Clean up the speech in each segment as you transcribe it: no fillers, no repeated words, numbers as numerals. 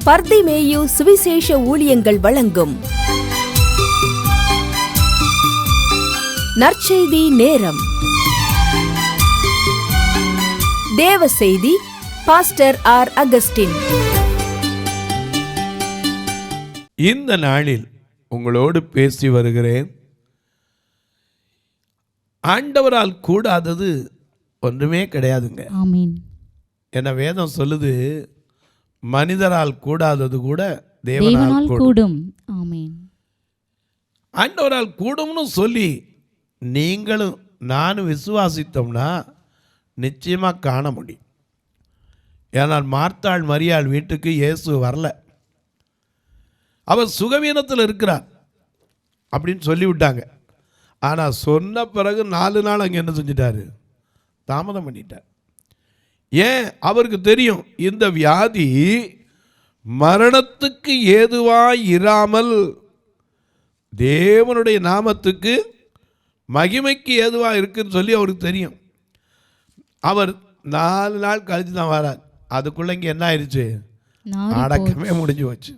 பர்திமேயு சுவிசேஷ ஊழியங்கள் வழங்கும் நற்செய்தி நேரம். தேவ செய்தி பாஸ்டர் ஆர். அகஸ்டின். இந்த நாளில் உங்களோடு பேசி வருகிறேன். ஆண்டவரால் கூடாதது ஒன்றுமே கிடையாதுங்க. ஆமென். என்ன வேதம் சொல்லுது, மனிதரால் கூடாதது கூட தேவனால் கூடும். ஆமென். ஆண்டவரால் கூடும்னு சொல்லி நீங்களும் நானும் விசுவாசித்தோம்னா நிச்சயமாக காண முடியும். ஏனால் மார்த்தாள் மரியாள் வீட்டுக்கு இயேசு வரல, அவர் சுகவீனத்தில் இருக்கிறார் அப்படின்னு சொல்லிவிட்டாங்க. ஆனால் சொன்ன பிறகு 4 நாள் அங்கே என்ன செஞ்சிட்டாரு, தாமதம் பண்ணிட்டார். ஏன்? அவருக்கு தெரியும் இந்த வியாதி மரணத்துக்கு ஏதுவாய் இராமல் தேவனுடைய நாமத்துக்கு மகிமைக்கு ஏதுவாக இருக்குன்னு சொல்லி அவருக்கு தெரியும். அவர் 4 நாள் கழித்து தான் வரார். அதுக்குள்ள இங்கே என்ன ஆயிடுச்சு, அடக்கமே முடிஞ்சு வச்சு.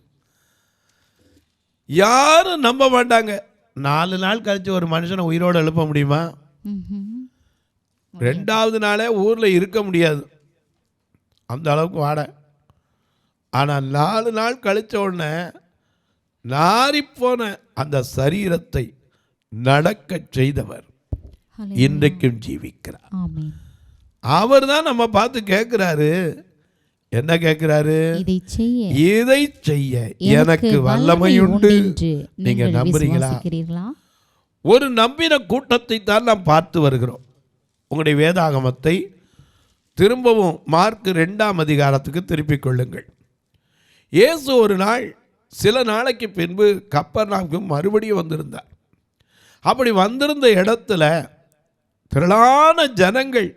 யாரும் நம்ப மாட்டாங்க. 4 நாள் கழிச்சு ஒரு மனுஷனை உயிரோடு எழுப்ப முடியுமா? 2வது நாளே ஊரில் இருக்க முடியாது, அந்த அளவுக்கு வாட. ஆனால் 4 நாள் கழிச்ச உடனே நாரிப்போன அந்த சரீரத்தை நடக்க செய்தவர் இன்றைக்கும் ஜீவிக்கிறார். அவர் தான் நம்ம பார்த்து கேட்கிறாரு. என்ன கேட்கிறாரு? இதை செய்ய எனக்கு வல்லமையுண்டு. நீங்க நம்புறீங்களா? ஒரு நம்பின கூட்டத்தை தான் நாம் பார்த்து வருகிறோம். உங்களுடைய வேதாகமத்தை திரும்பவும் மார்க் 2ஆம் அதிகாரத்துக்கு திருப்பிக் கொள்ளுங்கள். இயேசு ஒரு நாள் சில நாளைக்கு பின்பு கப்பர்நாவுக்கு மறுபடியும் வந்திருந்தார். அப்படி வந்திருந்த இடத்துல திரளான ஜனங்கள்,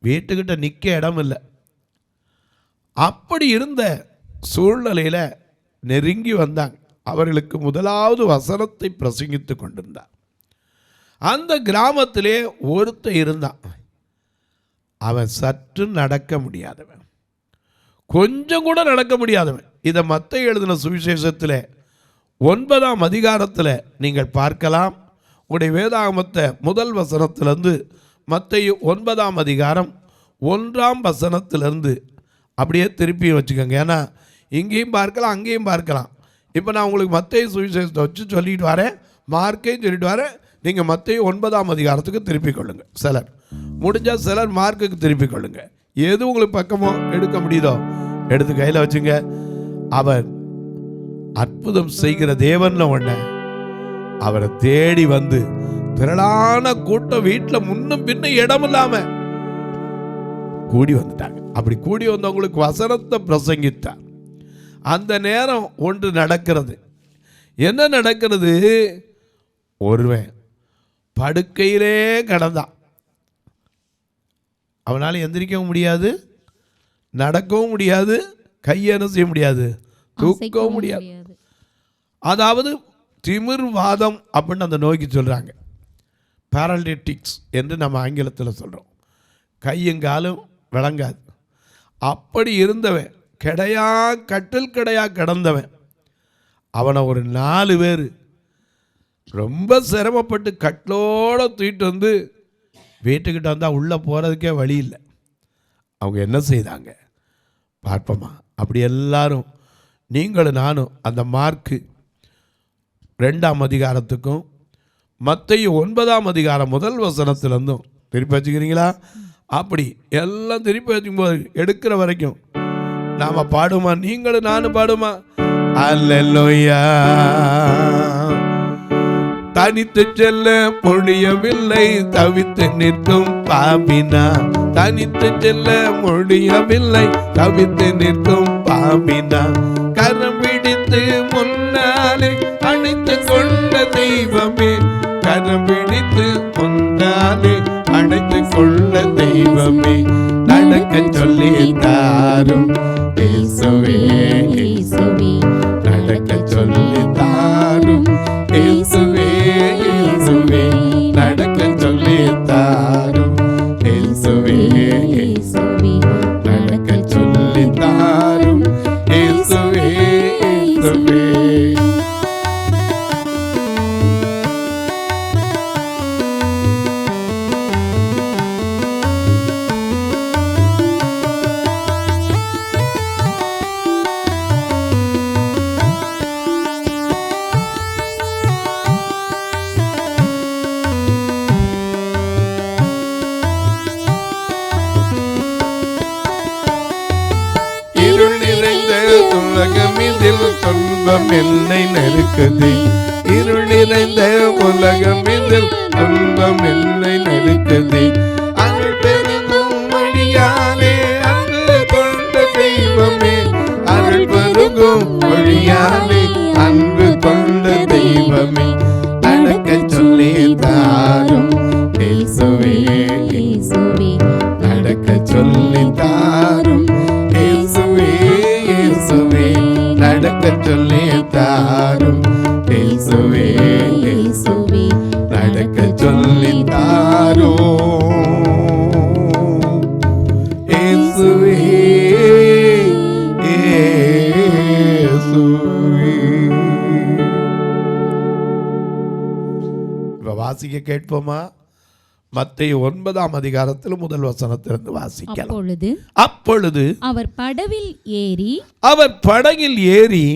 வீட்டுக்கிட்ட நிற்க இடம் இல்லை. அப்படி இருந்த சூழ்நிலையில் நெருங்கி வந்தாங்க. அவர்களுக்கு முதலாவது வசனத்தை பிரசங்கித்து கொண்டிருந்தார். அந்த கிராமத்திலே ஒருத்தன் இருந்தான். அவன் சற்று நடக்க முடியாதவன், கொஞ்சம் கூட நடக்க முடியாதவன். இதை மத்தேயு எழுதின சுவிசேஷத்தில் 9ஆம் அதிகாரத்தில் நீங்கள் பார்க்கலாம். உங்களுடைய வேதாகமத்தை முதல் வசனத்திலிருந்து மத்தேயு 9ஆம் அதிகாரம் 1ஆம் வசனத்திலிருந்து அப்படியே திருப்பி வச்சுக்கோங்க. ஏன்னா இங்கேயும் பார்க்கலாம், அங்கேயும் பார்க்கலாம். இப்போ நான் உங்களுக்கு மத்தேயு சுவிசேஷத்தை வச்சு சொல்லிட்டு வரேன், மார்க்கையும் சொல்லிட்டு வரேன். நீங்கள் மத்தேயு 9ஆம் அதிகாரத்துக்கு திருப்பிக் கொள்ளுங்கள். சிலர் முடிஞ்சால் சிலர் மார்க்குக்கு திருப்பிக் கொள்ளுங்கள். எது உங்களுக்கு பக்கமோ எடுக்க முடியுதோ எடுத்து கையில் வச்சுங்க. அவர் அற்புதம் செய்கிற தேவன்ல ஒன்று. அவரை தேடி வந்து திரளான கூட்டம் வீட்டில் முன்னும் பின்னும் இடம் இல்லாம கூடி வந்துட்டாங்க. அப்படி கூடி வந்தவங்களுக்கு வசனத்தை பிரசங்கித்தார். அந்த நேரம் ஒன்று நடக்கிறது. என்ன நடக்கிறது? ஒருவன் படுக்கையிலே கிடந்தான். அவனால் எந்திரிக்கவும் முடியாது, நடக்கவும் முடியாது, கையை செய்ய முடியாது, தூக்கவும் முடியாது. அதாவது திமிர்வாதம் அப்படின்னு அந்த நோய்க்கு சொல்கிறாங்க. பேரலிட்டிக்ஸ் என்று நம்ம ஆங்கிலத்தில் சொல்கிறோம். கையுங்காலும் விளங்காது. அப்படி இருந்தவன் கிடையா, கட்டில் கிடையா கிடந்தவன். அவனை ஒரு 4 பேர் ரொம்ப சிரமப்பட்டு கட்டிலோடு தூக்கிட்டு வந்து வீட்டுக்கிட்ட வந்தால் உள்ளே போகிறதுக்கே வழி இல்லை. அவங்க என்ன செய்தாங்க பார்ப்போமா? அப்படி எல்லாரும் நீங்களும் நானும் அந்த மார்க்கு 2ஆம் அதிகாரத்துக்கும் மத்தேயு 9ஆம் அதிகாரம் முதல் வசனத்திலிருந்தும் திருப்பி வச்சுக்கிறீங்களா? அப்படி எல்லாம் திருப்பி வச்சுக்கும்போது எடுக்கிற வரைக்கும் நாம் பாடுமா, நீங்களும் நானும் பாடுமா? அல்லேலூயா. தனித்து செல்ல முடியவில்லை, தவித்து நிற்கும் பாபினா. தனித்து செல்ல முடியவில்லை, தவித்து நிற்கும் பாபினா. கரம் பிடித்து முன்னாலே அணைத்து கொண்ட தெய்வமே, கரம் பிடித்து முன்னாலே அணைத்து கொண்ட தெய்வமே, நடக்க சொல்லி தாரும் இயேசுவே, இயேசுவே, நடக்க சொல்லி தாரும் இயேசுவே, இயேசுவே, நடக்க சொல்லி தாரும் இயேசுவே, இயேசுவே, நடக்க சொல்லி தாரும் இயேசுவே. துன்பம் என்னை நெருக்குது, இருள் நிறைந்த உலகம் இதில் துன்பம் என்னை நெருக்குது. அருள் பெருகும் வழியாலே அன்பு கொண்ட தெய்வமே, அருள் பெருகும் வழியாலே அன்பு கொண்ட தெய்வமே, நடக்க சொல்லி தாரும் இயேசுவே, இயேசுவே நடக்க சொல்லி தாரும் இயேசுவே, இயேசுவே நடக்க சொல்லி தாரும் இயேசுவே, இயேசுவே நடக்க சொல்லி தாரும் இயேசுவே, இயேசுவே. இப்ப வாசிக்க கேட்போமா? மத்தேயு 9ஆம் அதிகாரத்தில் முதல் வசனத்திலிருந்து வாசிக்கலாம். அப்பொழுது அவர் படகில் ஏறி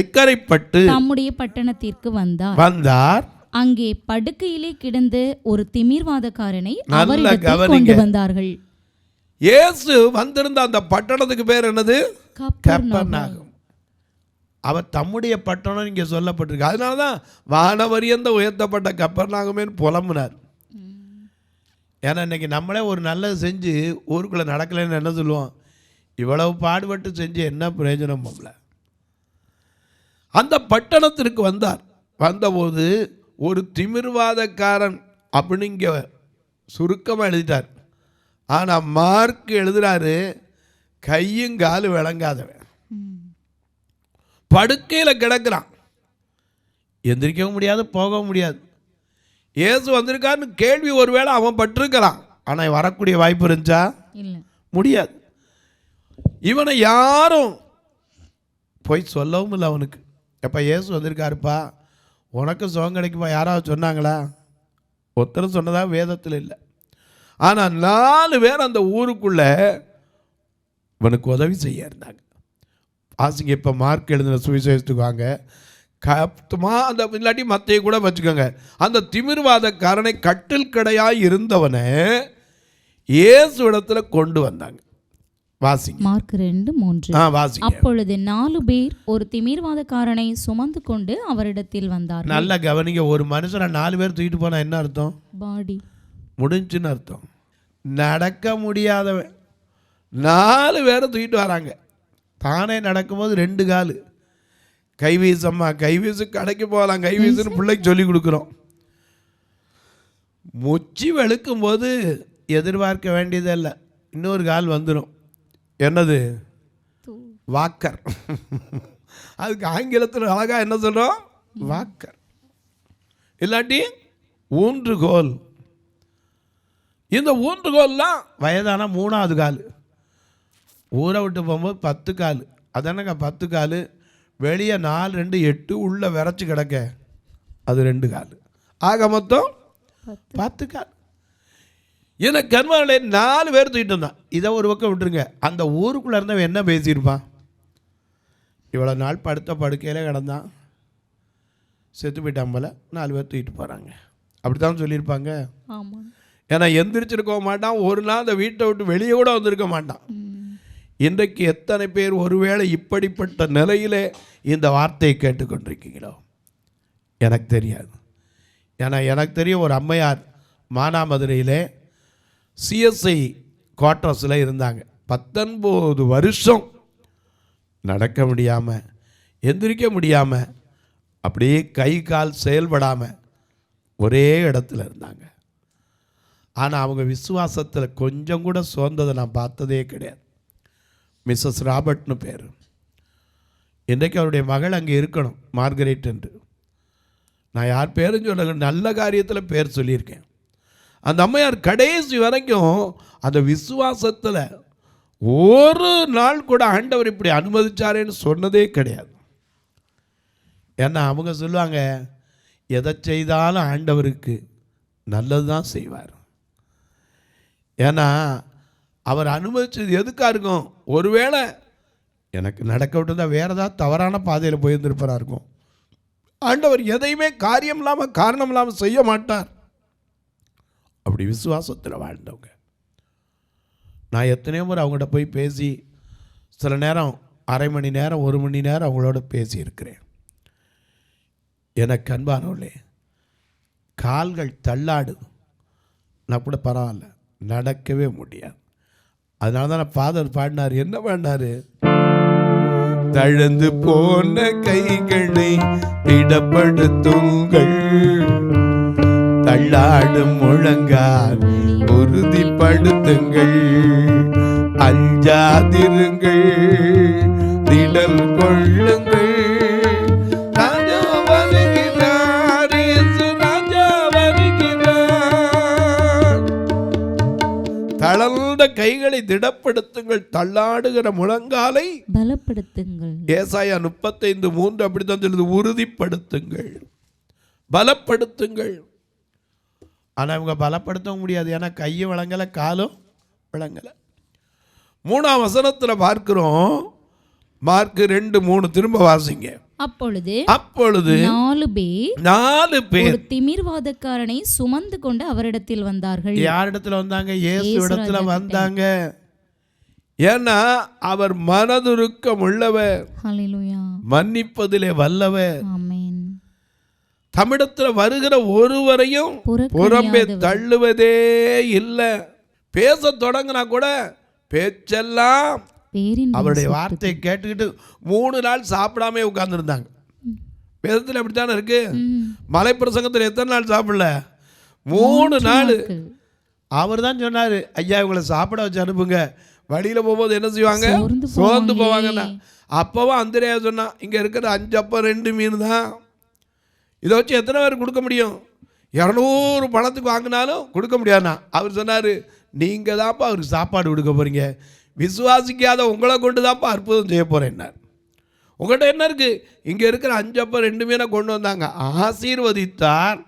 இக்கரைப்பட்டு தம்முடைய பட்டணத்திற்கு வந்தார். அங்கே படுக்கையிலே கிடந்த ஒரு திமிர்வாதக்காரனை அவரிடத்தில் கொண்டு வந்தார்கள். இயேசு வந்திருந்த அந்த பட்டணத்துக்கு பேர் என்னது? கப்பர்நாகும். அவர் தம்முடைய பட்டணம் இங்கே சொல்லப்பட்டிருக்கு. அதனால தான் வானவரியந்த உயர்த்தப்பட்ட கப்பர்நாகுமே புலம்புனார். ஏன்னா இன்னைக்கு நம்மளே ஒரு நல்லது செஞ்சு ஊருக்குள்ளே நடக்கலைன்னு என்ன சொல்லுவோம்? இவ்வளவு பாடுபட்டு செஞ்சு என்ன பிரயோஜனம் போகல. அந்த பட்டணத்திற்கு வந்தபோது ஒரு திமிர்வாதக்காரன் அப்படின்னு இங்கே சுருக்கமாக எழுதிட்டார். ஆனால் மார்க் எழுதுறாரு கையும் காலு விளங்காதவன், படுக்கையில் கிடக்கிறான், எந்திரிக்கவும் முடியாது போகவும் முடியாது. இயேசு வந்திருக்காருன்னு கேள்வி ஒருவேளை அவன் பட்டிருக்கலாம், ஆனால் வரக்கூடிய வாய்ப்பு இருந்துச்சா? முடியாது. இவனை யாரும் போய் சொல்லவும் இல்லை அவனுக்கு. எப்போ இயேசு வந்திருக்காருப்பா உனக்கு சுகம் கிடைக்குமா யாராவது சொன்னாங்களா? ஒருத்தரும் சொன்னதாக வேதத்தில் இல்லை. ஆனால் 4 பேர் அந்த ஊருக்குள்ளே இவனுக்கு உதவி செய்ய இருந்தாங்க. ஆசிங்க இப்போ மார்க் எழுதின சுவிசேஷத்துக்கு வாங்க, அந்த இல்லாட்டி மத்தையை கூட வச்சுக்கோங்க. அந்த திமிர்வாதக்காரனை கட்டில் கடையாய் இருந்தவனை இயேசு இடத்துல கொண்டு வந்தாங்க. வாசிங்க. மார்க் 2:3. வாசிங்க. அப்பொழுது 4 பேர் ஒரு திமிர்வாதக்காரனை சுமந்து கொண்டு அவரிடத்தில் வந்தார். நல்லா கவனிங்க. ஒரு மனுஷனை 4 பேர் தூக்கிட்டு போனா என்ன அர்த்தம்? பாடி முடிஞ்சுன்னு அர்த்தம். நடக்க முடியாதவன் 4 பேரை தூக்கிட்டு வராங்க. தானே நடக்கும்போது 2 காலு. கைவீசம்மா கைவீசு, கடைக்கு போகலாம் கைவீசுன்னு பிள்ளைக்கு சொல்லி கொடுக்குறோம். முச்சி வெளுக்கும் போது எதிர்பார்க்க வேண்டியதே இல்லை, இன்னொரு கால் வந்துடும். என்னது? வாக்கர். அதுக்கு ஆங்கிலத்தில் அழகா என்ன சொல்கிறோம்? வாக்கர், இல்லாட்டி ஊன்றுகோல். இந்த ஊன்றுகோல்லாம் வயதான 3ஆவது கால். ஊரை விட்டு போகும்போது 10 கால். அதானங்க 10 கால். வெளியே 4 2 8 உள்ள விரைச்சி கிடக்க அது 2 கால். ஆக மொத்தம் 10 கால். ஏன்னா கர்மாவிலே 4 பேர் தூக்கிட்டு இருந்தான். இதை ஒரு பக்கம் விட்டுருங்க. அந்த ஊருக்குள்ளே இருந்தவன் என்ன பேசியிருப்பான்? இவ்வளோ நாள் படுத்த படுக்கையில் கிடந்தான், செத்து போயிட்டான் போல, 4 பேர் தூக்கிட்டு போகிறாங்க. அப்படி தான் சொல்லியிருப்பாங்க. ஏன்னா எந்திரிச்சிருக்க மாட்டான், ஒரு நாள் அந்த வீட்டை விட்டு வெளியே கூட வந்திருக்க மாட்டான். இன்றைக்கு எத்தனை பேர் ஒருவேளை இப்படிப்பட்ட நிலையிலே இந்த வார்த்தையை கேட்டுக்கொண்டிருக்கீங்களோ எனக்கு தெரியாது. ஏன்னா எனக்கு தெரியும் ஒரு அம்மையார் மானாமதுரையிலே சிஎஸ்ஐ குவார்ட்டர்ஸில் இருந்தாங்க. 19 வருஷம் நடக்க முடியாமல், எந்திரிக்க முடியாமல், அப்படியே கை கால் செயல்படாமல் ஒரே இடத்துல இருந்தாங்க. ஆனால் அவங்க விசுவாசத்தில் கொஞ்சம் கூட சோர்ந்ததை நான் பார்த்ததே கிடையாது. மிஸ்ஸஸ் ராபர்ட்னு பேர். இன்றைக்கு அவருடைய மகள் அங்கே இருக்கணும், மார்கரெட் என்று. நான் யார் பேரும் சொல்ல, நல்ல காரியத்தில் பேர் சொல்லியிருக்கேன். அந்த அம்மையார் கடைசி வரைக்கும் அந்த விசுவாசத்தில் ஒரு நாள் கூட ஆண்டவர் இப்படி அனுமதிச்சாரேன்னு சொன்னதே கிடையாது. ஏன்னா அவங்க சொல்லுவாங்க, எதை செய்தாலும் ஆண்டவருக்கு நல்லது தான் செய்வார். ஏன்னா அவர் அனுமதிச்சது எதுக்காக இருக்கும்? ஒருவேளை எனக்கு நடக்க விட்டுருந்தா வேறு ஏதாவது தவறான பாதையில் போயிருந்திருப்பாரா இருக்கும். ஆண்டவர் எதையுமே காரியம் இல்லாமல் காரணம் இல்லாமல் செய்ய மாட்டார். அப்படி விசுவாசத்தில் வாழ்ந்தவங்க. நான் எத்தனையோ முறை அவங்கள்ட்ட போய் பேசி சில நேரம் அரை மணி நேரம் 1 மணி நேரம் அவங்களோட பேசியிருக்கிறேன். எனக்கு அன்பானவர்களே, கால்கள் தள்ளாடு, நான் கூட பரவாயில்ல, நடக்கவே முடியாது. அதனால தான் ஃபாதர் பாடினார். என்ன பாடினார்? தழுந்து போன கைகளை திடப்படுத்துங்கள், தள்ளாடும் முழங்கால் உறுதிப்படுத்துங்கள், அஞ்சாதிருங்கள், திடல் கொள்ளுங்கள், ராஜா வருகிறார், இயேசு ராஜா வருகிறார். தளர்ந்த கைகளை திடப்படுத்துங்கள், தள்ளாடுகிற முழங்காலை பலப்படுத்துங்கள். ஏசாயா 35:3 அப்படித்தான் சொல்லுது, உறுதிப்படுத்துங்கள், பலப்படுத்துங்கள். ஆனால் இவங்க பலப்படுத்த முடியாது, ஏன்னா கையும் விளங்கலை காலும் விளங்கலை. 3ஆம் வசனத்தில் பார்க்கிறோம், மார்க் 2:3 திரும்ப வாசிங்க. அப்பொழுது 4 பேர் ஒரு திமிர்வாதக்காரனை சுமந்து கொண்டு அவரிடத்தில் வந்தார்கள். யாரிடத்துல வந்தாங்க? இயேசு இடத்துல வந்தாங்க. ஏன்னா அவர் மனதுருக்கம் உள்ளவர், மன்னிப்பதிலே வல்லவர். தமிழத்தில் வருகிற ஒருவரையும் புறம்பே தள்ளுவதே இல்லை. பேச தொடங்கினா கூட பேச்செல்லாம் அவருடைய வார்த்தையை கேட்டுக்கிட்டு 3 நாள் சாப்பிடாம உட்கார்ந்துருந்தாங்க. வேதத்தில் அப்படித்தானே இருக்கு. மலை பிரசங்கத்தில் எத்தனை நாள் சாப்பிடல? 3 நாள். அவர் தான் சொன்னார், ஐயா இவங்களை சாப்பிட வச்சு அனுப்புங்க, வழியில் போகும்போது என்ன செய்வாங்க? சோர்ந்து போவாங்கன்னா. அப்போவும் அந்திரையா சொன்னா, இங்கே இருக்கிற 5 அப்பம் 2 மீன் தான், இதை வச்சு எத்தனை பேர் கொடுக்க முடியும்? 200 பணத்துக்கு வாங்கினாலும் கொடுக்க முடியாதுண்ணா. அவர் சொன்னார், நீங்கள் தான்ப்பா அவருக்கு சாப்பாடு கொடுக்க போகிறீங்க, விசுவாசிக்காத உங்களை கொண்டு தான்ப்பா அற்புதம் செய்ய போகிறேன்னார். உங்கள்கிட்ட என்ன இருக்குது? இங்கே இருக்கிற 5 அப்பம் 2 மீனை கொண்டு வந்தாங்க, ஆசீர்வதித்தார்.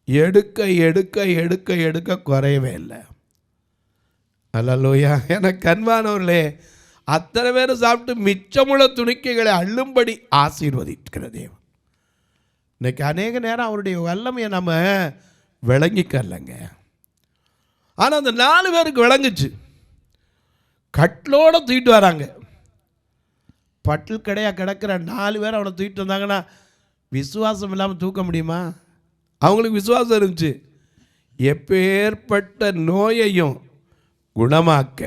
எடுக்க எடுக்க எடுக்க எடுக்க குறையவே இல்லை. அல்லேலூயா. எனக்கு அன்பானவர்களே, அத்தனை பேர் சாப்பிட்டு மிச்சமுள்ள துணிக்கைகளை அள்ளும்படி ஆசீர்வதிக்கிற தேவன். இன்னைக்கு அநேக நேரம் அவருடைய வல்லமையை நம்ம விளங்கிக்கலங்க. ஆனால் அந்த 4 பேருக்கு விளங்குச்சு. கட்டிலோட தூக்கிட்டு வராங்க. பட்டில் கடையாக கிடக்கிற 4 பேர் அவனை தூக்கிட்டு வந்தாங்கன்னா விசுவாசம் இல்லாமல் தூக்க முடியுமா? அவங்களுக்கு விசுவாசம் இருந்துச்சு. எப்பேற்பட்ட நோயையும் குணமாக்க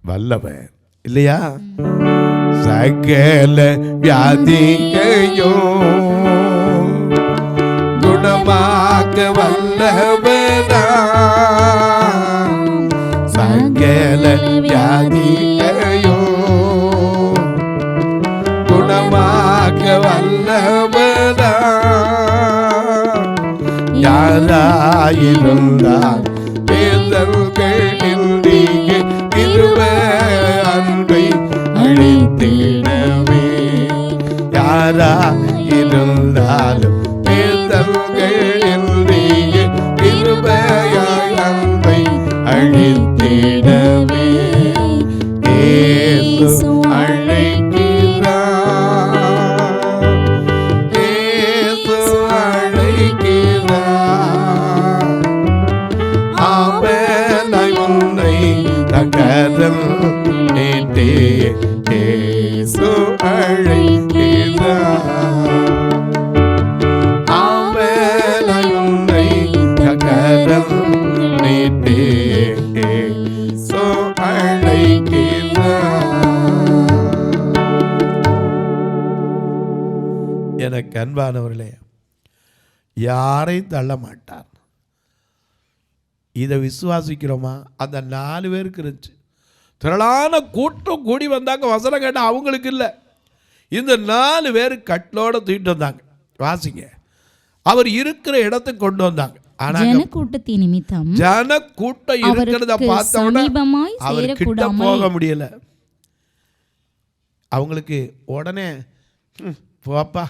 வல்லவர் இல்லையா? சகல வியாதியையும் குணமாக்க வல்லவரா, சகல வியாதியையும் குணமாக்க வல்லவரா. யாராயிருந்தால் வேதங்கள் இன்றியே கிருப அன்பை அழித்திடவே, யாராயிருந்தாலும் வேதங்கள் இன்றியே கிருபையாய் அன்பை அழித்திடவே இயேசு அழைக்கிறார், இயேசு அழைக்கிறார். ஆமென் உன்னை தகதல் நீட்டே இயேசு அழைக்கிறார். ஆமென் உன்னை தகதல் நீட்டே இயேசு அழைக்கிறார். எனக்கு அன்பானவர்களே, யாரையும் தள்ள மாட்டார். இதை விசுவாசிக்கிறோமா? அந்த 4 பேருக்கு இருந்துச்சு. திரளான கூட்டம் கூடி வந்தாங்க. வசனம் கேட்ட அவங்களுக்கு இல்லை. இந்த 4 பேர் கட்டிலோட தூக்கிட்டு வந்தாங்க. வாசிங்க. அவர் இருக்கிற இடத்துக்கு கொண்டு வந்தாங்க. ஜனக்கூட்டத்தின் நிமித்தம் ஜனக்கூட்டம் இருக்கிறத பார்த்தோன்னா அவர் கிட்ட போக முடியல. அவங்களுக்கு உடனே போப்பா,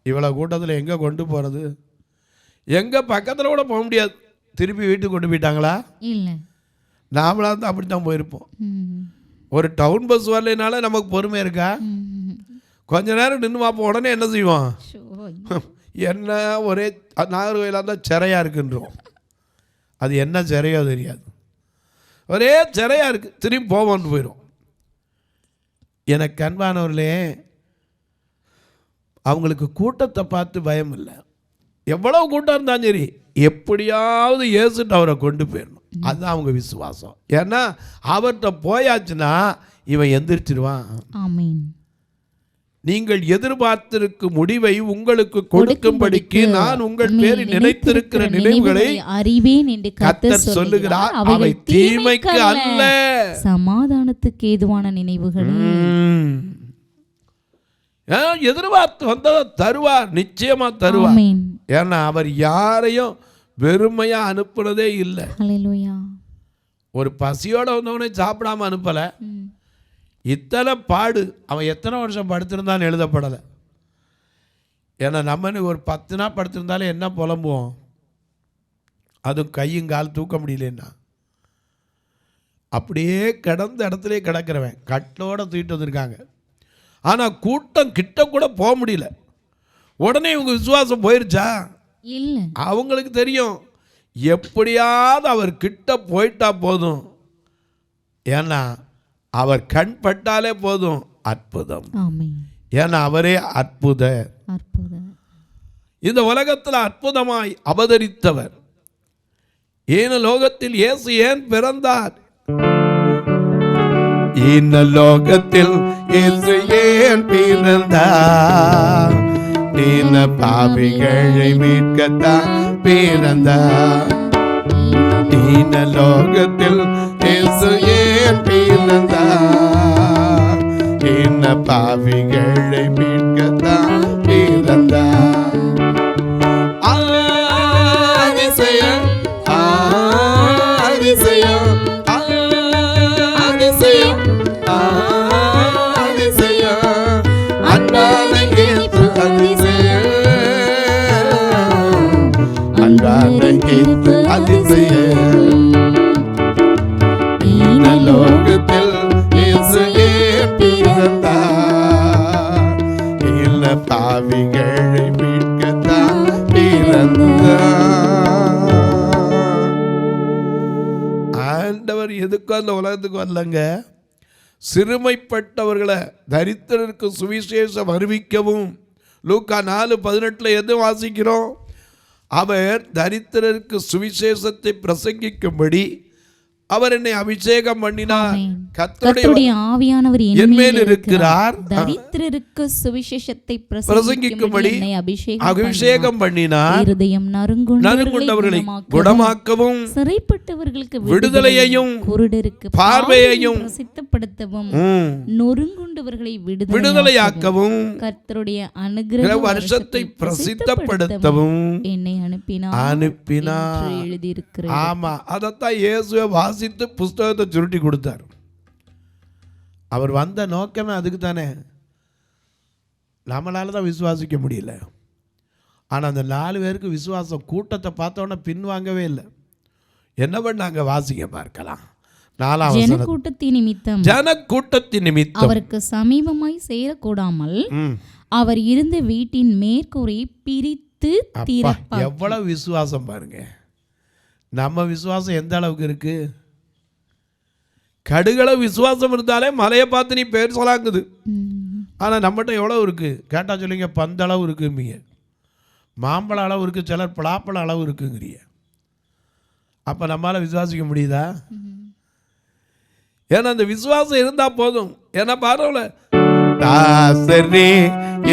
இவ்வளோ கூட்டத்தில் எங்கே கொண்டு போகிறது? எங்கே பக்கத்தில் கூட போக முடியாது. திருப்பி வீட்டுக்கு கொண்டு போயிட்டாங்களா? இல்லை. நாமளாக தான் அப்படி தான் போயிருப்போம். ஒரு டவுன் பஸ் வரலைனால நமக்கு பொறுமை இருக்கா? கொஞ்ச நேரம் நின்று பார்ப்போம். உடனே என்ன செய்வோம்? என்ன ஒரே நாகர்கோயிலாக இருந்தால் சிறையாக இருக்குன்றோம். அது என்ன சிறையோ தெரியாது, ஒரே சிறையாக இருக்குது, திரும்பி போவோன்னு போயிடும். எனக்கு அன்பானவர்களே, அவங்களுக்கு கூட்டத்தை பார்த்து பயம் இல்லை. எவ்வளவு கூட்டம் இருந்தாலும் சரி, எப்படியாவது இயேசுட்டு அவரை கொண்டு போயிடணும். அதுதான் அவங்க விசுவாசம். ஏன்னா அவர்கிட்ட போயாச்சுன்னா இவன் எந்திரிச்சிருவான். ஆமென். நீங்கள் எதிர்பார்த்திருக்கும் முடிவை உங்களுக்கு கொடுக்கும்படிக்கு நான் உங்கள் பேரில் நினைத்திருக்கிற நினைவுகளை அறிவேன் என்று கர்த்தர் சொல்லுகிறார். அவை தீமைக்கு அல்ல, சமாதானத்துக்கு ஏதுவான நினைவுகள். எதிர்பார்த்து வந்ததை தருவார், நிச்சயமா தருவார். ஏன்னா அவர் யாரையும் வெறுமையா அனுப்புறதே இல்லை. ஹல்லேலூயா. ஒரு பசியோட வந்தவனை சாப்பிடாம அனுப்பல. இத்தனை பாடு அவன் எத்தனை வருஷம் படுத்திருந்தான்னு எழுதப்படலை. ஏன்னா நம்ம ஒரு 10 நாள் படுத்திருந்தாலே என்ன புலம்புவோம், அதுவும் கையும் கால் தூக்க முடியலன்னா. அப்படியே கிடந்த இடத்துல கிடக்கிறவன் கட்டோட தூக்கிட்டு வந்திருக்காங்க. ஆனால் கூட்டம் கிட்ட கூட போக முடியல. உடனே இவங்க விசுவாசம் போயிருச்சா? இல்லை. அவங்களுக்கு தெரியும், எப்படியாவது அவர் கிட்ட போயிட்டா போதும். ஏன்னா அவர் கண் பட்டாலே போதும், அற்புதம். ஏன்னா அவரே அற்புதர். இந்த உலகத்தில் அற்புதமாய் அவதரித்தவர். இந்த லோகத்தில் இயேசு ஏன் பிறந்தார்? இந்த லோகத்தில் இயேசு ஏன் பிறந்தார்? இந்த பாவிகளை மீட்கத்தான் பிறந்தார். இந்த லோகத்தில் இயேசு ஏன் பிறந்தார்? இந்த பாவிகளை மீட்கத்தான் பிறந்தார். அதிசயம், அதிசயம், அதிசயம், அதிசயம், அன்பான இயேசு அதிசயம், அன்பான இயேசு அதிசயம். இந்த லோகத்தில் இயேசு ஏன் பிறந்தார்? இந்த பாவிகளை மீட்கத்தான் பிறந்தார். ஆண்டவர் எதுக்கும் அந்த உலகத்துக்கு வரலங்க, சிறுமைப்பட்டவர்களை தரித்திரருக்கு சுவிசேஷம் அறிவிக்கவும். லூக்கா 4:18 எது வாசிக்கிறோம்? அவர் தரித்திரருக்கு சுவிசேஷத்தை பிரசங்கிக்கும்படி அவர் என்னை அபிஷேகம் பண்ணினார். கர்த்தருடைய ஆவியானவர் என் மேல் இருக்கிறார், தரித்திரருக்கு சுவிசேஷத்தை பிரசங்கிக்கும்படி அபிஷேகம் பண்ணினார். இருதயம் நறுங்குண்டவர்களை குணமாக்கவும், சிறைப்பட்டவர்களுக்கு விடுதலையையும், குருடருக்கு பார்வையையும் பிரசித்தப்படுத்தவும், நொறுங்குண்டவர்களை விடுதலையாக்கவும், கர்த்தருடைய அனுக்கிரக வருஷத்தை பிரசித்தப்படுத்தவும் என்னை அனுப்பினார் எழுதியிருக்கிறது. ஆமா, அதைத்தான் இயேசுவை வாசித்து புஸ்தகத்தை சுருட்டி கொடுத்தார். அவர் வந்த நோக்கமே அதுக்கு தானே. நம்மளால தான் விசுவாசிக்க முடியல. ஆனால் அந்த 4 பேருக்கு விசுவாசம் கூட்டத்தை பார்த்தோன்னே பின்வாங்கவே இல்லை. என்ன பண்ணாங்க? வாசிக்க பார்க்கலாம். 4ஆம் வசனம். ஜனக்கூட்டத்தின் நிமித்தம் அவருக்கு சமீபமாய் சேரக்கூடாமல் அவர் இருந்த வீட்டின் மேற்கூரை பிரித்து திறப்பார். எவ்வளவு விசுவாசம் பாருங்க. நம்ம விசுவாசம் எந்த அளவுக்கு இருக்கு? கடுகளவு விசுவாசம் இருந்தாலே மலையை பார்த்து நீ பேர் சொல்லாங்குது. ஆனால் நம்மகிட்ட எவ்வளோ இருக்கு கேட்டால் சொல்லிங்க, பந்தளவு இருக்குங்க, மாம்பழ அளவு இருக்குது, சிலர் பலாப்பழ அளவு இருக்குங்கிறிய. அப்போ நம்மளால் விசுவாசிக்க முடியுதா? ஏன்னா அந்த விசுவாசம் இருந்தால் போதும். ஏன்னா பாருங்கள, தாசரே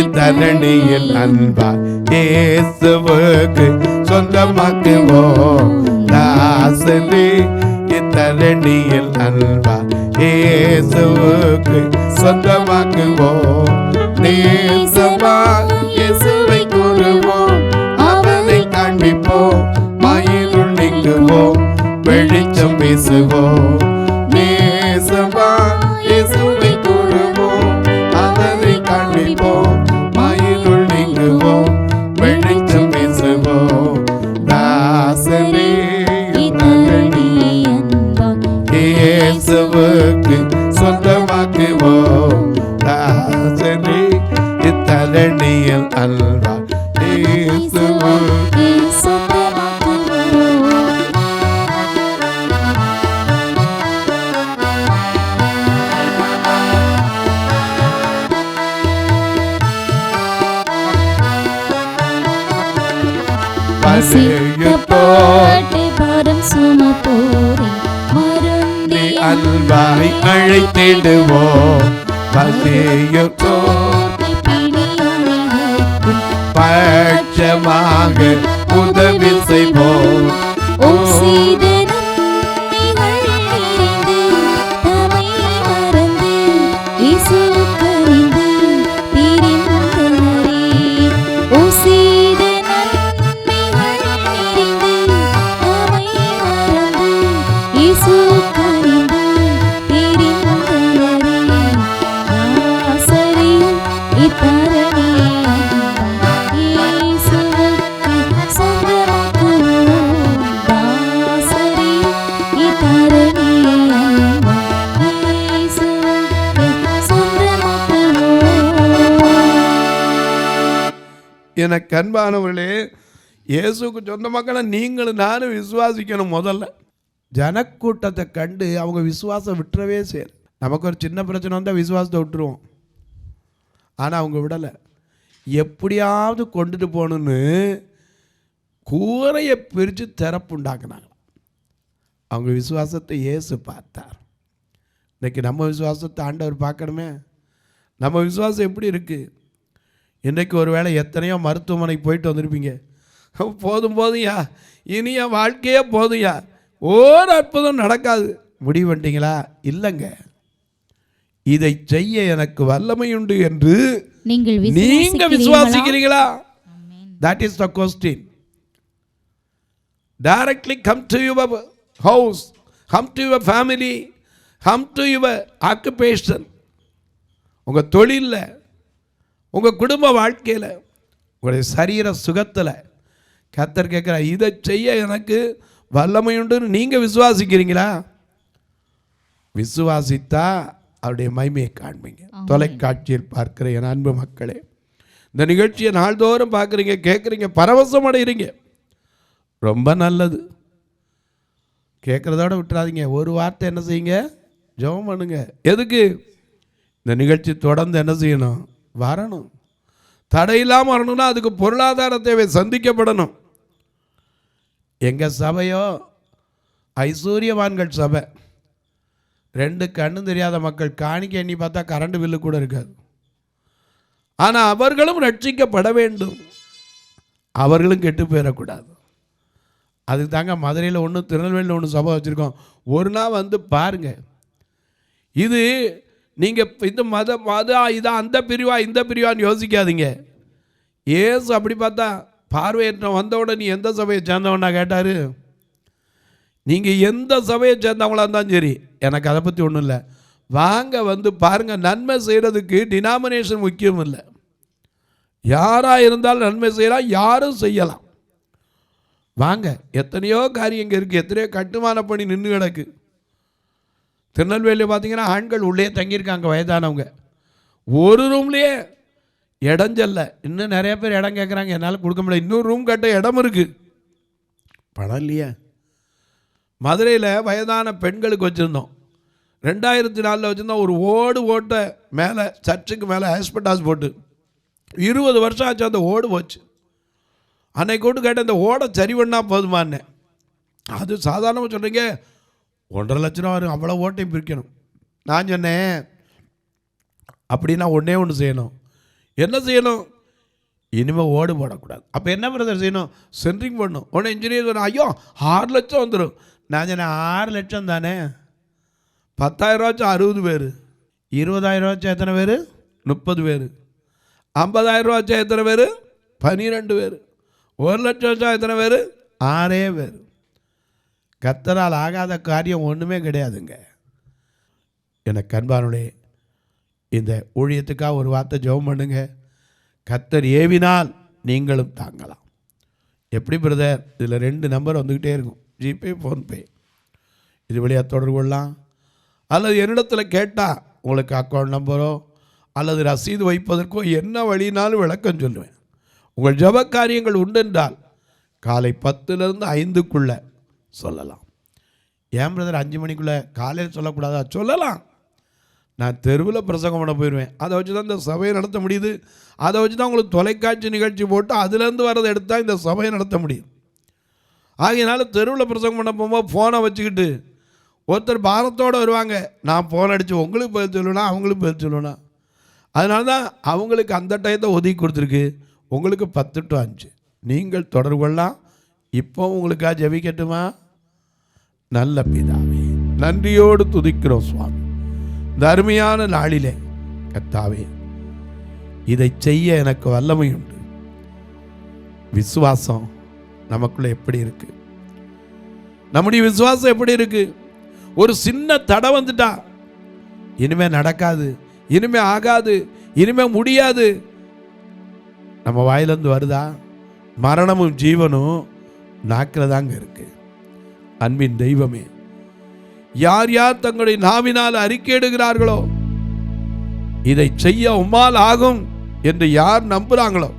இத்தரணியில் அன்பா இயேசுவுக்கு சொந்தமாக்குவோம். தாசரே இத்தரணியில் அன்பா இயேசுவுக்கு சொந்தமாக்குவோம். நேசமா இயேசுவை கூறுவோம், அவனை காண்பிப்போம், மாயிருள் நீங்குவோம், வெளிச்சம் பேசுவோம். நேசமா இயேசுவை கூறுவோம், அவனை காண்பிப்போம், மாயிருள் நீங்குவோம், வெளிச்சம் பேசுவோம். தாசரே இயேசுவுக்கு சொந்தமாக்குவோம். தாசரே இத்தரணியில் அல்வா இயேசுவுக்கு பசிக்கப்பட்டு பாரம் சுமப்போரே வருந்தி அன்பாய் அழைத்திடுவோம். பசியோர்க்கு பிணியாளிகளுக்கும் பட்சமாக உதவி செய்வோம். செய்த நன்மைகள் நிறைந்து தம்மை மறந்து இயேசுவுக்கறிந்து திரிந்தனரே. செய்த நன்மைகள் நிறைந்து தம்மை மறந்து இயேசுவுக்கறிந்து திரிந்தனரே. நாசரேல் இத்தரணியை இயேசுவுக்கு சொந்தமாக்குவோம். நாசரேல் இத்தரணியை இயேசுவுக்கு சொந்தமாக்குவோம். எனக்கு அன்பானவர்களே, இயேசுக்கு சொந்த மக்களை நீங்களும் நானும் விசுவாசிக்கணும். முதல்ல ஜனக்கூட்டத்தை கண்டு அவங்க விசுவாசம் விட்டுறவே சரி. நமக்கு ஒரு சின்ன பிரச்சனை வந்தால் விசுவாசத்தை விட்டுருவோம். ஆனால் அவங்க விடலை. எப்படியாவது கொண்டுட்டு போகணுன்னு கூரையை பிரித்து திறப்புண்டாக்குனாங்க. அவங்க விசுவாசத்தை இயேசு பார்த்தார். இன்றைக்கி நம்ம விசுவாசத்தை ஆண்டவர் பார்க்கணுமே. நம்ம விசுவாசம் எப்படி இருக்குது? இன்றைக்கு ஒரு வேளை எத்தனையோ மருத்துவமனைக்கு போயிட்டு வந்திருப்பீங்க. போதும் போதும்யா, இனி என் வாழ்க்கையே போதும்யா, ஒரு அற்புதம் நடக்காது முடிவு பண்ணிட்டீங்களா? இல்லைங்க, இதை செய்ய எனக்கு வல்லமை உண்டு என்று நீங்க விசுவாசிக்கிறீங்களா? That is the question. Directly come to your house, come to your family, come to your occupation. உங்கள் தொழிலில், உங்கள் குடும்ப வாழ்க்கையில், உங்களுடைய சரீர சுகத்தில் கர்த்தர் கேட்குற, இதை செய்ய எனக்கு வல்லமை உண்டுன்னு நீங்கள் விசுவாசிக்கிறீங்களா? விசுவாசித்தா அவருடைய மகிமையை காண்பீங்க. தொலைக்காட்சியில் பார்க்குற என் அன்பு மக்களே, இந்த நிகழ்ச்சியை நாள்தோறும் பார்க்குறீங்க, கேட்குறீங்க, பரவசம் அடைகிறீங்க. ரொம்ப நல்லது. கேட்குறதோட விட்டுறாதீங்க. ஒரு வார்த்தை என்ன செய்யுங்க? ஜெபம் பண்ணுங்க. எதுக்கு? இந்த நிகழ்ச்சி தொடர்ந்து என்ன செய்யணும்? வரணும். தடையில்லாமல் வரணும்னா அதுக்கு பொருளாதார தேவை சந்திக்கப்படணும். எங்கள் சபையோ ஐஸ்வர்யவான்கள் சபை. 2 கண்ணும் தெரியாத மக்கள் காணிக்க எண்ணி பார்த்தா கரண்ட் பில்லு கூட இருக்காது. ஆனால் அவர்களும் ரட்சிக்கப்பட வேண்டும். அவர்களும் கெட்டு போயிடக்கூடாது. அதுக்கு தாங்க மதுரையில் ஒன்று, திருநெல்வேலியில் ஒன்று சபை வச்சுருக்கோம். ஒரு நாள் வந்து பாருங்கள். இது நீங்கள் இந்த மதம் இதான் அந்த பிரிவா இந்த பிரிவான்னு யோசிக்காதீங்க. ஏசு அப்படி பார்த்தா பார்வையற்ற வந்தவுடனே நீ எந்த சபையை சேர்ந்தவனா கேட்டார். நீங்கள் எந்த சபையை சேர்ந்தவங்களா இருந்தாலும் சரி, எனக்கு அதை பற்றி ஒன்றும் இல்லை. வாங்க வந்து பாருங்கள். நன்மை செய்கிறதுக்கு டினாமினேஷன் முக்கியம் இல்லை. யாராக இருந்தாலும் நன்மை செய்யலாம், யாரும் செய்யலாம். வாங்க. எத்தனையோ காரியம் இங்கே இருக்குது. எத்தனையோ கட்டுமான பணி நின்று கிடக்கு. திருநெல்வேலியில் பார்த்தீங்கன்னா ஆண்கள் உள்ளே தங்கியிருக்காங்க, வயதானவங்க. ஒரு ரூம்லேயே இடஞ்சல்ல. இன்னும் நிறைய பேர் இடம் கேட்குறாங்க, என்னால் கொடுக்க முடியல. இன்னொரு ரூம் கட்ட இடம் இருக்குது, பணம் இல்லையா? மதுரையில் வயதான பெண்களுக்கு வச்சுருந்தோம். 2004 வச்சுருந்தோம். ஒரு ஓட்ட மேலே சர்ச்சுக்கு மேலே ஹாஸ்பிட்டால்ஸ் போட்டு 20 வருஷம் ஆச்சு. அந்த ஓடு போச்சு. அன்னைக்கு கூட்டு கேட்டேன், இந்த ஓடை சரி பண்ணால் போதுமானே. அது சாதாரணமாக சொல்கிறீங்க, 1.5 லட்ச ரூபா வரும், அவ்வளோ ஓட்டையும் பிரிக்கணும். நான் சொன்னேன், அப்படின்னா ஒன்றே ஒன்று செய்யணும். என்ன செய்யணும்? இனிமேல் ஓடு போடக்கூடாது. அப்போ என்ன பிரதர் செய்யணும்? சென்ட்ரிங் பண்ணணும். உடனே இன்ஜினியர் சொன்னால், ஐயோ 6 லட்சம் வந்துடும். நான் சொன்னேன், 6 லட்சம் தானே, 10,000 ரூபாச்சும் 60 பேர், 20,000 ரூபாச்சும் எத்தனை பேர்? 30 பேர், 50,000 ரூபாச்சும் எத்தனை பேர்? 12 பேர், 1 லட்சம் வச்சா எத்தனை பேர்? 6 பேர். கர்த்தரால் ஆகாத காரியம் ஒன்றுமே கிடையாதுங்க. எனக்கு அன்பானுடைய இந்த ஊழியத்துக்காக ஒரு வார்த்தை ஜெபம் பண்ணுங்க. கர்த்தர் ஏவினால் நீங்களும் தாங்கலாம். எப்படி பிரதர்? இதில் 2 நம்பர் வந்துக்கிட்டே இருக்கும், ஜிபே, ஃபோன்பே. இது வழியாக தொடர்பு கொள்ளலாம். அல்லது என்னிடத்தில் கேட்டால் உங்களுக்கு அக்கௌண்ட் நம்பரோ அல்லது ரசீது வைப்பதற்கோ என்ன வழினாலும் விளக்கம் சொல்லுவேன். உங்கள் ஜெப காரியங்கள் உண்டென்றால் காலை 10லேருந்து 5க்குள்ளே சொல்லலாம். ஏன் பிரதர் 5 மணிக்குள்ளே காலையில் சொல்லக்கூடாதா? சொல்லலாம். நான் தெருவில் பிரசங்கம் பண்ண போயிடுவேன். அதை வச்சு தான் இந்த சபையை நடத்த முடியுது. அதை வச்சு தான் உங்களுக்கு தொலைக்காட்சி நிகழ்ச்சி போட்டு அதுலேருந்து வரதை எடுத்தால் இந்த சபையை நடத்த முடியும். ஆகையினால தெருவில் பிரசங்கம் பண்ண போகும்போது ஃபோனை வச்சுக்கிட்டு ஒருத்தர் பாரத்தோடு வருவாங்க. நான் ஃபோன் அடித்து உங்களுக்கு பதில் சொல்லணும், அவங்களுக்கு பதில் சொல்லணும். அதனால தான் அவங்களுக்கு அந்த டயத்தை ஒதுக்கி கொடுத்துருக்கு. உங்களுக்கு 10 to 5 நீங்கள் தொடர்பு கொள்ளலாம். இப்போ உங்களுக்காக ஜெபிக்கட்டுமா? நல்ல பிதாவே, நன்றியோடு துதிக்கிறோம் சுவாமி. இந்த அருமையான நாளிலே கர்த்தாவே, இதை செய்ய எனக்கு வல்லமை உண்டு. விசுவாசம் நமக்குள்ள எப்படி இருக்கு? நம்முடைய விசுவாசம் எப்படி இருக்கு? ஒரு சின்ன தடை வந்துட்டா இனிமே நடக்காது, இனிமே ஆகாது, இனிமே முடியாது, நம்ம வாயிலிருந்து வருதா? மரணமும் ஜீவனும் நாக்கில் தாங்க இருக்கு. அன்பின் தெய்வமே, யார் யார் தங்களுடைய நாவினால் அறிக்கையிடுகிறார்களோ, இதை செய்ய உம்மால் ஆகும் என்று யார் நம்புகிறாங்களோ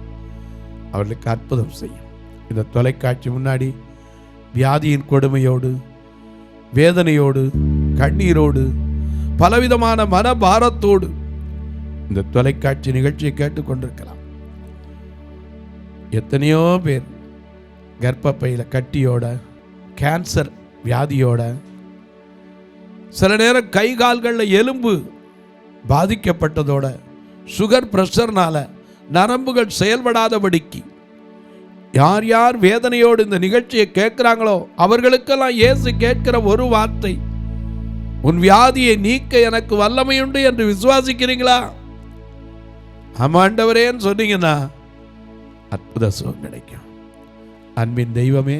அவர்களுக்கு அற்புதம் செய்யும். இந்த தொலைக்காட்சி முன்னாடி வியாதியின் கொடுமையோடு, வேதனையோடு, கண்ணீரோடு, பலவிதமான மனபாரத்தோடு இந்த தொலைக்காட்சி நிகழ்ச்சியை கேட்டுக்கொண்டிருக்கலாம். எத்தனையோ பேர் கர்ப்பப்பையில் கட்டியோட, கேன்சர் வியாதியோட, சில நேரம் கை கால்களில் எலும்பு பாதிக்கப்பட்டதோட, சுகர் பிரஷர்னால நரம்புகள் செயல்படாதபடிக்கு யார் யார் வேதனையோடு இந்த நிகழ்ச்சியை கேட்கிறாங்களோ அவர்களுக்கெல்லாம் இயேசு கேட்கிற ஒரு வார்த்தை, உன் வியாதியை நீக்க எனக்கு வல்லமையுண்டு என்று விசுவாசிக்கிறீங்களா? ஆமாண்டவரேன்னு சொன்னீங்கன்னா அற்புத சுகம் கிடைக்கும். அன்பின் தெய்வமே,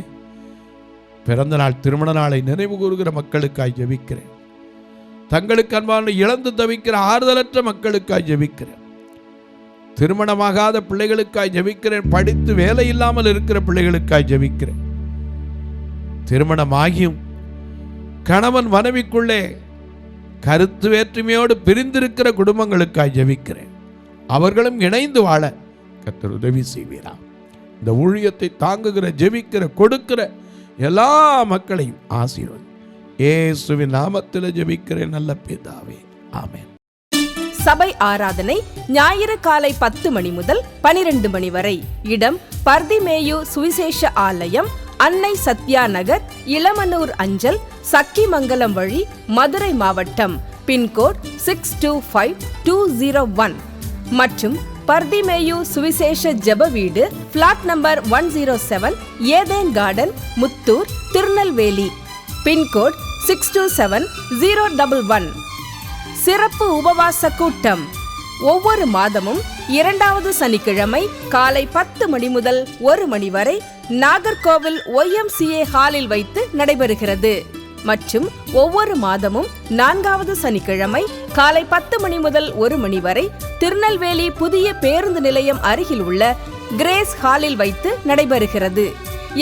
பிறந்த நாள் திருமண நாளை நினைவு கூறுகிற மக்களுக்காய் ஜெபிக்கிறேன். தங்களுக்கு அன்பான இழந்து தவிக்கிற ஆறுதலற்ற மக்களுக்காய் ஜெபிக்கிறேன். திருமணமாகாத பிள்ளைகளுக்காய் ஜெபிக்கிறேன். படித்து வேலை இல்லாமல் இருக்கிற பிள்ளைகளுக்காய் ஜெபிக்கிறேன். திருமணமாகியும் கணவன் மனைவிக்குள்ளே கருத்து வேற்றுமையோடு பிரிந்திருக்கிற குடும்பங்களுக்காய் ஜெபிக்கிறேன். அவர்களும் இணைந்து வாழ கர்த்தர் உதவி செய்வீரா. இந்த ஊழியத்தை தாங்குகிற, ஜெபிக்கிற, கொடுக்கிற எல்லா மக்களையும் ஆசீர்வதி. இயேசுவின் நாமத்தில் ஜெபிக்கிறேன் நல்ல பிதாவே, ஆமென். சபை ஆராதனை ஞாயிறு காலை 10 மணி முதல் 12 மணி வரை. இடம் பர்திமேயு சுவிசேஷ ஆலயம், அன்னை சத்யா நகர், இளமனூர் அஞ்சல், சக்கிமங்கலம் வழி, மதுரை மாவட்டம். பின்கோட் 625201 மற்றும் பர்திமேயு சுவிசேஷ ஜெப வீடு, flat number 107, Eden garden, Muthur, Tirunelveli. Pincode 627011. சிறப்பு உபவாச கூட்டம் ஒவ்வொரு மாதமும் 2வது சனிக்கிழமை காலை 10 மணி முதல் 1 மணி வரை நாகர்கோவில் YMCA ஹாலில் வைத்து நடைபெறுகிறது. மற்றும் ஒவ்வொரு மாதமும் 4வது சனிக்கிழமை காலை 10 மணி முதல் 1 மணி வரை திருநெல்வேலி புதிய பேருந்து நிலையம் அருகில் உள்ள கிரேஸ் ஹாலில் வைத்து நடைபெறுகிறது.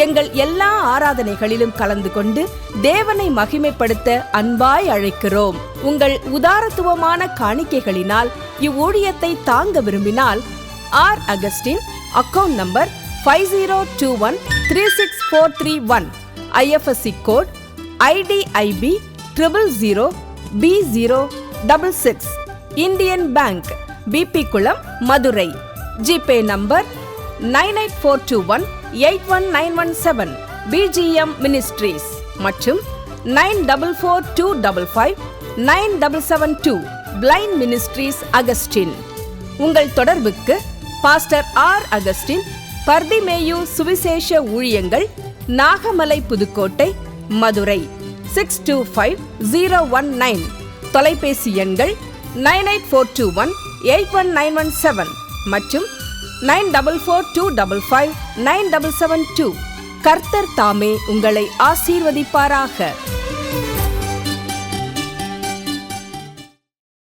எங்கள் எல்லா ஆராதனைகளிலும் கலந்து கொண்டு தேவனை மகிமைப்படுத்த அன்பாய் அழைக்கிறோம். உங்கள் உதாரத்துவமான காணிக்கைகளினால் இவ்வூழியத்தை தாங்க விரும்பினால் R Augustine, account number 5021364331, IFSC code IDIB 000B066, Indian bank, BP Kulam, Madurai. GPay number 9842181917, BGM ministries மற்றும் 9442559772, பிளைண்ட் மினிஸ்ட்ரீஸ் அகஸ்டின். உங்கள் தொடர்புக்கு பாஸ்டர் ஆர் அகஸ்டின், பர்திமேயு சுவிசேஷ ஊழியங்கள், நாகமலை, புதுக்கோட்டை, மதுரை 625019. தொலைபேசி எண்கள் 9842181917 மற்றும் 9442559772. கர்த்தர் தாமே உங்களை ஆசீர்வதிப்பாராக.